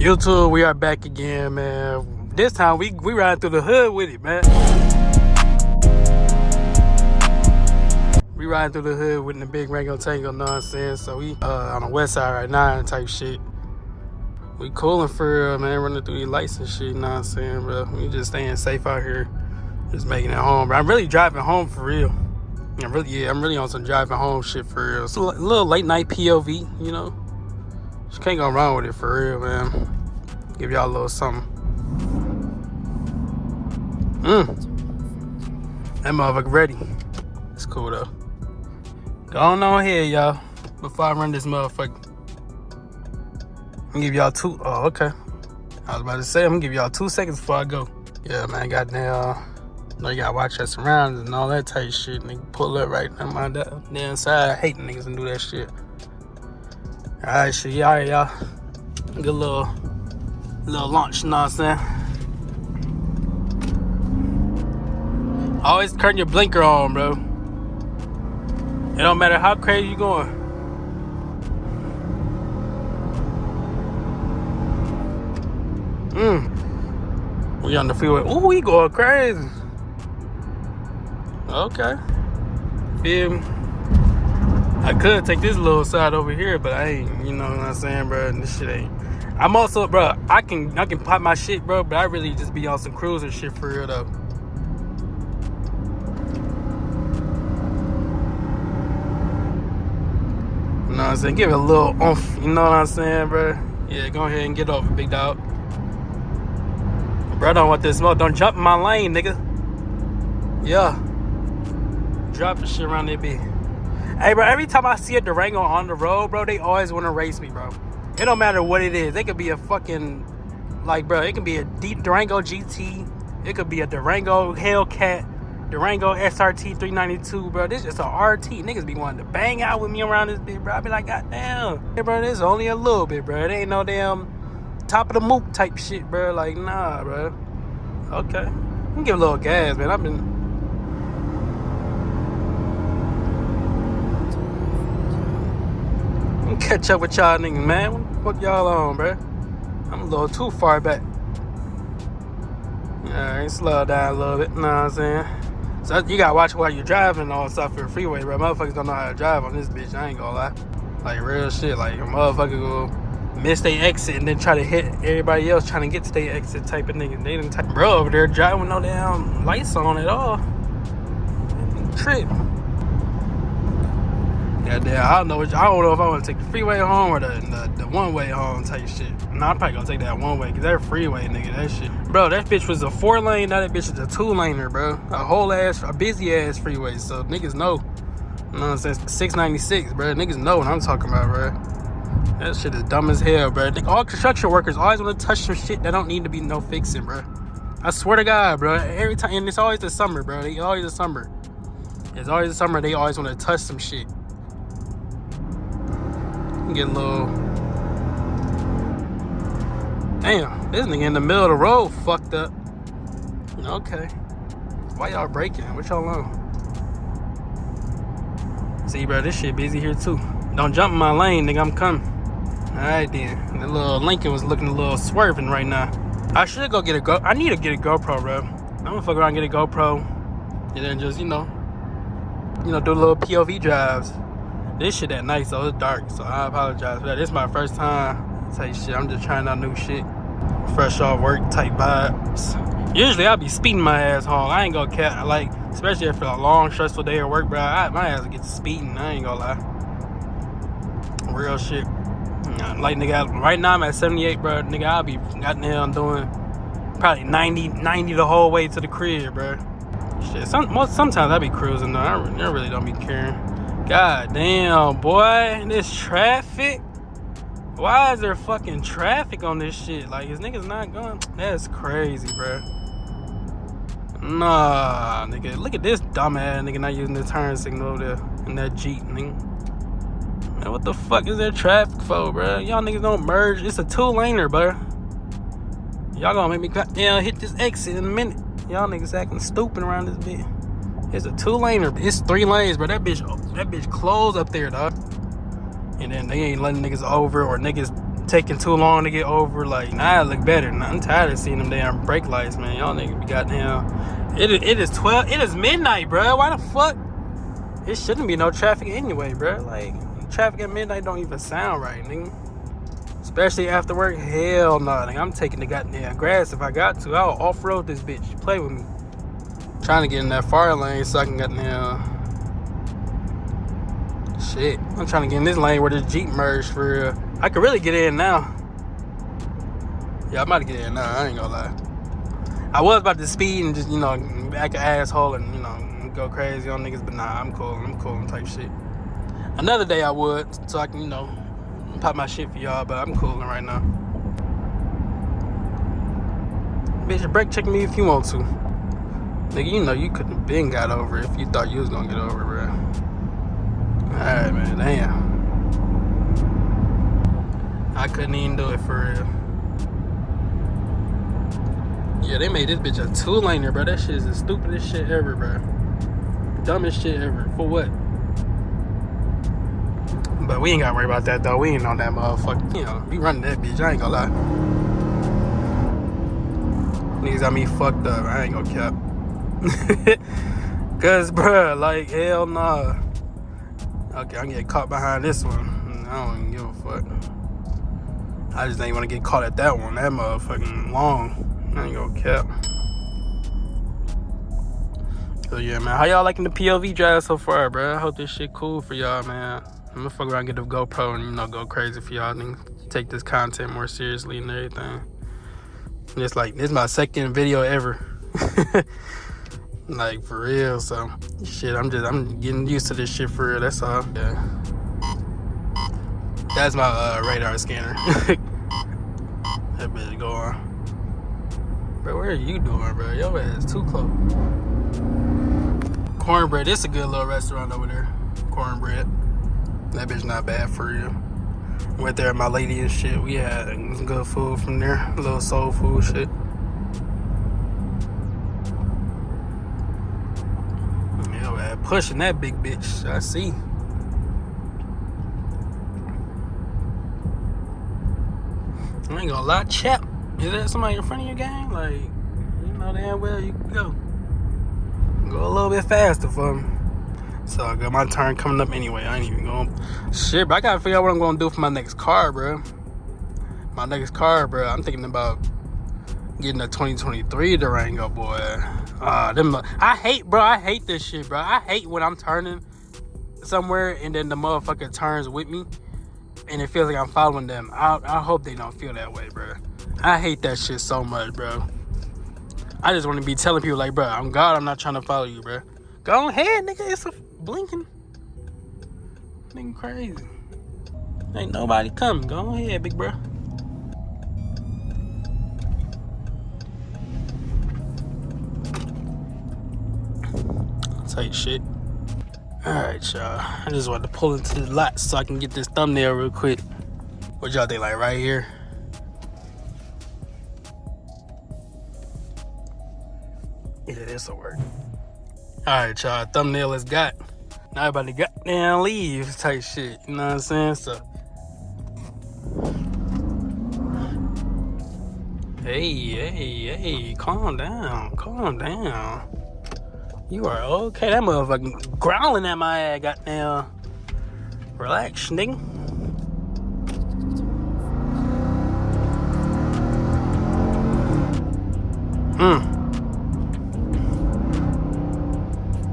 YouTube, we are back again, man. This time we riding through the hood with it, man. We riding through the hood with the big Rango Tango, know what I'm saying? So we on the west side right now type shit. We coolin' for real, man, running through these lights and shit, know what I'm saying, bro? We just staying safe out here, just making it home, bro. I'm really driving home for real. I'm really on some driving home shit for real. It's a little late night POV, you know? Just can't go wrong with it for real, man. Give y'all a little something. That motherfucker ready. It's cool though. Go on here, y'all. Before I run this motherfucker. I'm gonna give y'all okay. I was about to say, I'm gonna give y'all 2 seconds before I go. Yeah, man, goddamn. You gotta watch your surroundings and all that type shit. Nigga pull up right on my damn side. I hate niggas and do that shit. Alright, shit, y'all. Good little launch, you know what I'm saying? Always turn your blinker on, bro. It don't matter how crazy you going. We on the freeway. Ooh, we going crazy. Okay. Feel me? I could take this little side over here, but I ain't, you know what I'm saying, bro? This shit ain't. I'm also, bro, I can pop my shit, bro, but I really just be on some cruiser shit for real, though. You know what I'm saying? Give it a little oomph, you know what I'm saying, bro? Yeah, go ahead and get over, big dog. Bro, I don't want this smoke. Don't jump in my lane, nigga. Yeah. Drop the shit around that bitch. Hey, bro, every time I see a Durango on the road, bro, they always want to race me, bro. It don't matter what it is. It could be a fucking, like, bro, it could be a Durango GT. It could be a Durango Hellcat, Durango SRT 392, bro. This is just a RT. Niggas be wanting to bang out with me around this bitch, bro. I be like, goddamn. Hey, bro, this is only a little bit, bro. It ain't no damn top of the mook type shit, bro. Like, nah, bro. Okay. You can give a little gas, man. I've been... catch up with y'all niggas, man. What the fuck y'all on, bro? I'm a little too far back. Alright, slow down a little bit, you know what I'm saying? So you gotta watch while you're driving on South Fair Freeway, bro. Motherfuckers don't know how to drive on this bitch, I ain't gonna lie. Like, real shit. Like, a motherfucker go miss their exit and then try to hit everybody else trying to get to their exit type of nigga. They didn't bro over there driving with no damn lights on at all. Trip. Goddamn, I don't know if I want to take the freeway home or the one-way home type shit. Nah, I'm probably gonna take that one-way, because that freeway, nigga, that shit. Bro, that bitch was a 4-lane, now that bitch is a 2-laner, bro. A busy-ass freeway, so niggas know. You know what I'm saying? 696, bro. Niggas know what I'm talking about, bro. That shit is dumb as hell, bro. All construction workers always want to touch some shit that don't need to be no fixing, bro. I swear to God, bro. Every time, and it's always the summer, bro. It's always the summer, they always want to touch some shit. Get a little... Damn, this nigga in the middle of the road fucked up. Okay. Why y'all braking? What y'all on? See, bro, this shit busy here too. Don't jump in my lane, nigga, I'm coming. Alright then. The little Lincoln was looking a little swerving right now. I should go get a I need to get a GoPro, bro. I'm gonna fuck around and get a GoPro. And then just, you know, do little POV drives. This shit at night, so it's dark, so I apologize for that. This is my first time type shit. I'm just trying out new shit. Fresh off work type vibes. Usually I'll be speeding my ass home. I ain't gonna cap, like, especially after a long, stressful day at work, bro. My ass will get to speeding, I ain't gonna lie. Real shit. Like, nigga, right now I'm at 78, bro. Nigga, I'll be goddamn doing probably 90 the whole way to the crib, bro. Shit, sometimes I be cruising, though. I really don't be caring. God damn, boy, this traffic. Why is there fucking traffic on this shit? Like, is niggas not going? That's crazy, bro. Nah, nigga, look at this dumbass nigga not using the turn signal over there in that Jeep, nigga. Man, what the fuck is there traffic for, bro? Y'all niggas don't merge. It's a 2-laner, bro. Y'all gonna make me hit this exit in a minute. Y'all niggas acting stupid around this bitch. It's a 2-laner. It's 3 lanes, bro. That bitch closed up there, dog. And then they ain't letting niggas over, or niggas taking too long to get over. Like, now it look better. Now, I'm tired of seeing them damn brake lights, man. Y'all niggas be goddamn. It is 12. It is midnight, bro. Why the fuck? It shouldn't be no traffic anyway, bro. Like, traffic at midnight don't even sound right, nigga. Especially after work. Hell no, nigga. I'm taking the goddamn grass if I got to. I'll off-road this bitch. Play with me. Trying to get in that fire lane so I can goddamn. Shit. I'm trying to get in this lane where the Jeep merged for real. I could really get in now. Yeah, I'm about to get in now. I ain't gonna lie. I was about to speed and just, you know, act an asshole and, you know, go crazy on niggas, but nah, I'm cool. I'm cool type shit. Another day I would, so I can, you know, pop my shit for y'all, but I'm cooling right now. Bitch, brake check me if you want to. Nigga, you know you couldn't have been got over if you thought you was gonna get over, bro. Alright, man, damn. I couldn't even do it for real. Yeah, they made this bitch a 2-laner, bro. That shit is the stupidest shit ever, bro. Dumbest shit ever. For what? But we ain't gotta worry about that, though. We ain't on that motherfucker. You know, we running that bitch. I ain't gonna lie. Niggas got me fucked up. I ain't gonna cap. Cause, bro, like, hell nah. Okay, I'm getting caught behind this one. I don't even give a fuck. I just ain't want to get caught at that one. That motherfucking long. I ain't gonna cap. So yeah, man. How y'all liking the POV drive so far, bro? I hope this shit cool for y'all, man. I'm gonna fuck around, get the GoPro, and, you know, go crazy for y'all. And take this content more seriously and everything. And it's like, this is my second video ever. Like, for real. So shit, I'm getting used to this shit for real. That's all. Yeah. That's my radar scanner. That bitch go on. Bro, what are you doing, bro? Your ass too close. Cornbread. This is a good little restaurant over there. Cornbread. That bitch not bad for you. Went there with my lady and shit. We had some good food from there. A little soul food shit. Yo, man, pushing that big bitch. I see. I ain't gonna lie, chap. Is there somebody in front of you, gang? Like, you know damn well you can go. Go a little bit faster for me. So I got my turn coming up anyway. I ain't even going. Shit, but I gotta figure out what I'm gonna do for my next car, bro. My next car, bro. I'm thinking about getting a 2023 Durango, boy. I hate this shit, bro. I hate when I'm turning somewhere and then the motherfucker turns with me and it feels like I'm following them. I hope they don't feel that way, bro. I hate that shit so much, bro. I just want to be telling people, like, bro, I'm God, I'm not trying to follow you, bro. Go ahead, nigga. It's a blinking. Nigga crazy. Ain't nobody coming. Go ahead, big bro. Tight shit. Alright, y'all. I just wanted to pull into the lot so I can get this thumbnail real quick. What y'all think, like, right here? Yeah, this'll work. Alright, y'all. Thumbnail is got. Now everybody goddamn leaves type shit. You know what I'm saying? So. Hey. Calm down. Calm down. You are okay. That motherfucking growling at my ass. Goddamn. Relax, nigga.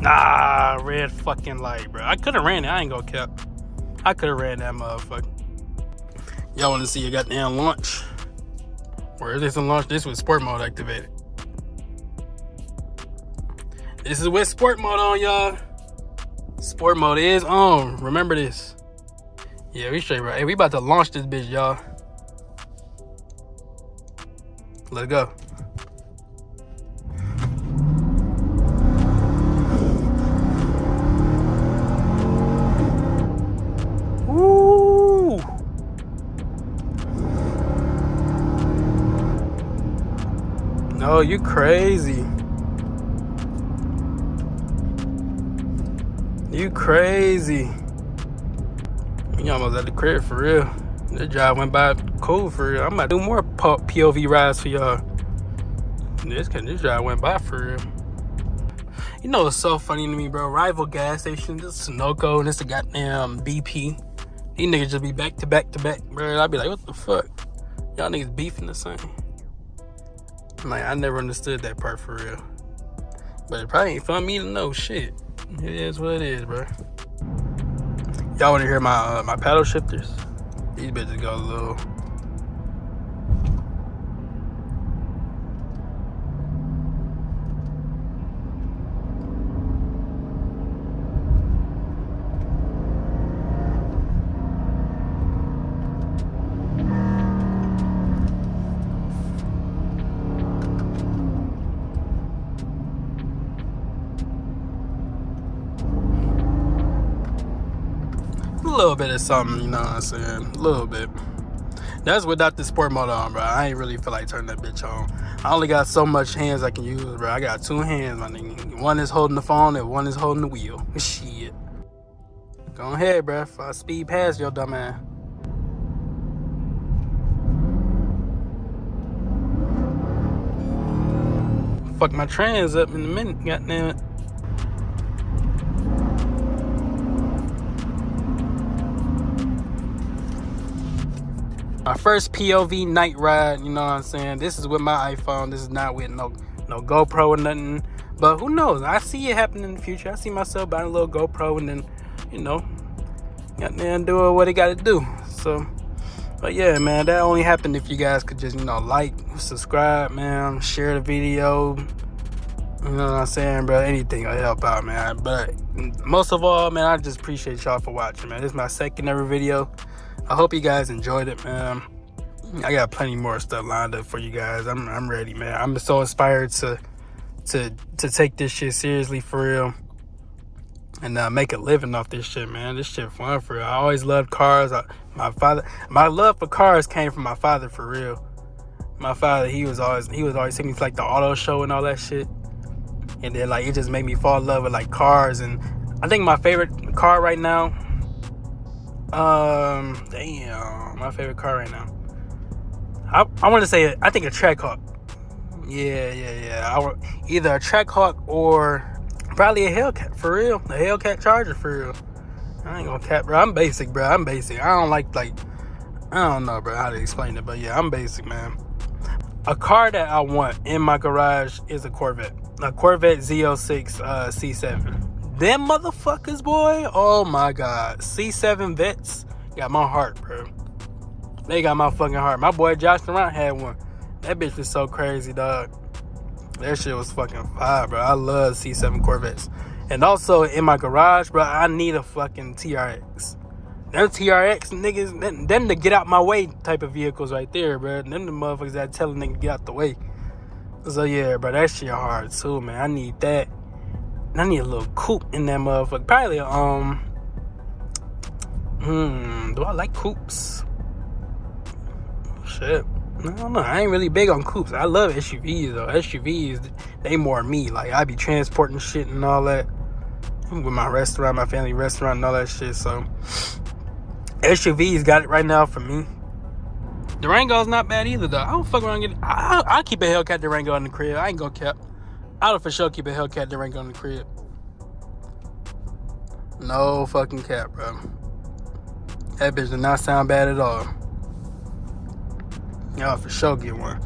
Nah, red fucking light, bro. I could have ran it. I ain't gonna cap. I could have ran that motherfucker. Y'all want to see your goddamn launch? Or is this a launch? This was sport mode activated. This is with sport mode on, y'all. Sport mode is on. Remember this. Yeah, we straight right. Hey, we about to launch this bitch, y'all. Let's go. Woo! No, you crazy. You crazy. You almost at the crib for real. This drive went by cool for real. I'm about to do more POV rides for y'all. This drive went by for real. You know what's so funny to me, bro? Rival gas station, this Sunoco, and this a goddamn BP. These niggas just be back to back to back, bro. I'd be like, what the fuck? Y'all niggas beefing the same. Like, I never understood that part for real. But it probably ain't fun me to know shit. It is what it is, bro. Y'all wanna hear my my paddle shifters? These bitches go a little. A little bit of something, you know what I'm saying? A little bit. That's without the sport mode on, bro. I ain't really feel like turning that bitch on. I only got so much hands I can use, bro. I got 2 hands, my nigga. One is holding the phone and one is holding the wheel. Shit. Go ahead, bro. If I speed past your dumb ass. Fuck my trans up in a minute, goddamn it. My first POV night ride, you know what I'm saying? This is with my iPhone. This is not with no GoPro or nothing. But who knows? I see it happening in the future. I see myself buying a little GoPro and then, you know, goddamn doing what it got to do. So, but yeah, man, that only happened if you guys could just, you know, like, subscribe, man, share the video. You know what I'm saying, bro? Anything will help out, man. But most of all, man, I just appreciate y'all for watching, man. This is my second ever video. I hope you guys enjoyed it, man. I got plenty more stuff lined up for you guys. I'm ready, man. I'm so inspired to take this shit seriously for real and make a living off this shit, man. This shit fun for real. I always loved cars. My love for cars came from my father for real. My father, he was always taking me to like the auto show and all that shit. And then like it just made me fall in love with like cars. And I think my favorite car right now. My favorite car right now. I want to say I think a Trackhawk. Yeah. Either a Trackhawk or probably a Hellcat for real. A Hellcat Charger for real. I ain't gonna cap, bro. I'm basic, bro. I'm basic. I don't like I don't know, bro, how to explain it, but yeah, I'm basic, man. A car that I want in my garage is a Corvette Z06 C7. Them motherfuckers, boy. Oh my God. C7 Vets got my heart, bro. They got my fucking heart. My boy Josh Durant had one. That bitch was so crazy, dog. That shit was fucking fire, bro. I love C7 Corvettes. And also in my garage, bro, I need a fucking TRX. Them TRX niggas, them the get out my way type of vehicles right there, bro. Them the motherfuckers that tell a nigga to get out the way. So yeah, bro, that shit hard too, man. I need that. I need a little coupe in that motherfucker. Probably do I like coupes? Shit. I don't know. I ain't really big on coupes. I love SUVs though. SUVs, they more me. Like I be transporting shit and all that. With my restaurant, my family restaurant and all that shit. So SUVs got it right now for me. Durango's not bad either though. I don't fuck around and I'll keep a Hellcat Durango in the crib. I ain't gonna cap. I'll for sure keep a Hellcat Durango in the crib. No fucking cap, bro. That bitch did not sound bad at all. Y'all for sure get one.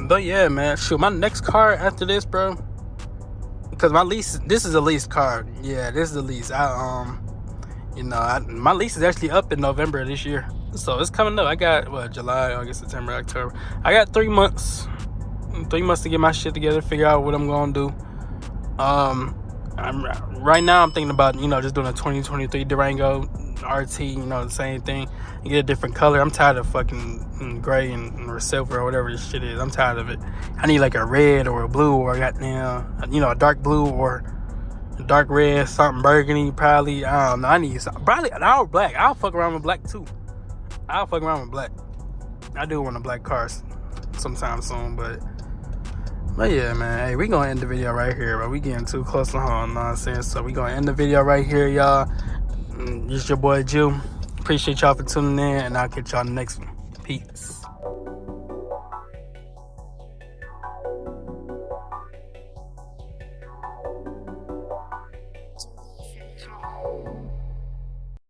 But yeah, man. Shoot, my next car after this, bro. Because my lease, this is a leased car. Yeah, this is a lease. My lease is actually up in November of this year. So it's coming up. I got, July, August, September, October. I got 3 months. 3 months to get my shit together, figure out what I'm gonna do. Right now I'm thinking about, just doing a 2023 Durango RT, the same thing. You get a different color. I'm tired of fucking gray or silver or whatever this shit is. I'm tired of it. I need like a red or a blue or a dark blue or a dark red, something burgundy probably. I don't know. I need something. Probably an all black. I'll fuck around with black too. I do want a black car sometime soon, but yeah, man. Hey, we gonna end the video right here, bro. We getting too close to home, nonsense. So we gonna end the video right here, y'all. Just your boy Jew. appreciate y'all for tuning in, and I'll catch y'all in the next one. Peace.